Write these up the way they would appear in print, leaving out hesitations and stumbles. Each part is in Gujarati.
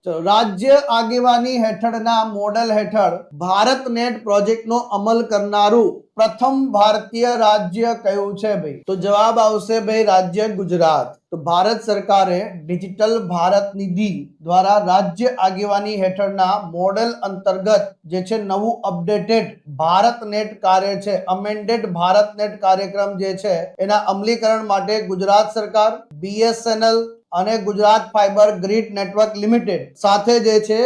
રાજ્ય આગેવાની હેઠળના મોડેલ હેઠળ ભારત નેટ પ્રોજેક્ટનો અમલ કરનારું પ્રથમ ભારતીય રાજ્ય કયું છે ભાઈ? તો જવાબ આવશે ભાઈ રાજ્ય ગુજરાત. તો ભારત સરકારે ડિજિટલ ભારત નિધિ દ્વારા રાજ્ય આગેવાની હેઠળના મોડેલ અંતર્ગત જે છે નવું અપડેટેડ ભારત નેટ કાર્ય છે, અમેન્ડેડ ભારત નેટ કાર્યક્રમ જે છે એના અમલીકરણ માટે ગુજરાત સરકાર, BSNL અને Gujarat fibre grid network limited સાથે જે છે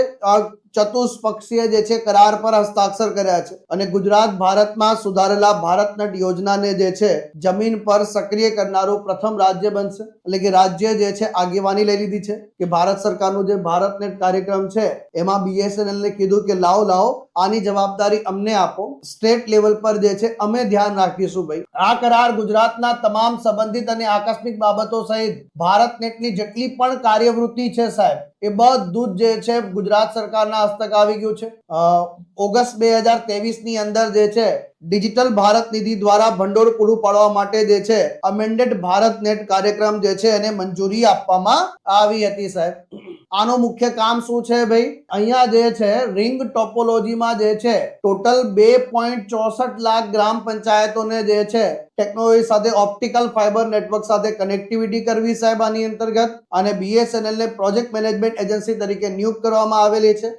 ચતુષ્પક્ષીય જે છે કરાર પર હસ્તાક્ષર કર્યા છે અને ગુજરાત ભારતમાં સુધારેલા ભારતનેટ યોજનાને જે છે જમીન પર સક્રિય કરનારું પ્રથમ રાજ્ય બનશે. એટલે કે રાજ્ય જે છે આગેવાની લઈ લીધી છે કે ભારત સરકારનું જે ભારતનેટ કાર્યક્રમ છે એમાં BSNL ને કીધું કે લાવો આની જવાબદારી અમને આપો, સ્ટેટ લેવલ પર જે છે અમે ધ્યાન રાખીશું ભાઈ. આ કરાર ગુજરાતના તમામ સંબંધિત અને આકસ્મિક બાબતો સહિત ભારતનેટની જેટલી પણ કાર્યવૃત્તિ છે સાહેબ એ બધું જ જે છે ગુજરાત સરકારના હસ્તક આવી ગયું છે. ઓગસ્ટ 2023 ની અંદર જે છે ડિજિટલ ભારત નિધિ દ્વારા ભંડોળ પૂરું પાડવા માટે જે છે અમેન્ડેડ ભારત નેટ કાર્યક્રમ જે છે એને મંજૂરી આપવામાં આવી હતી સાહેબ. આનું મુખ્ય કામ શું છે ભાઈ? અહીંયા જે છે રિંગ ટોપોલોજીમાં જે છે ટોટલ 2.64 લાખ ગ્રામ પંચાયતોને જે છે ટેકનોલોજી સાથે ઓપ્ટિકલ ફાઈબર નેટવર્ક સાથે કનેક્ટિવિટી કરવી સાહેબ આની અંતર્ગત, અને BSNL ને પ્રોજેક્ટ મેનેજમેન્ટ એજન્સી તરીકે નિયુક્ત કરવામાં આવેલી છે.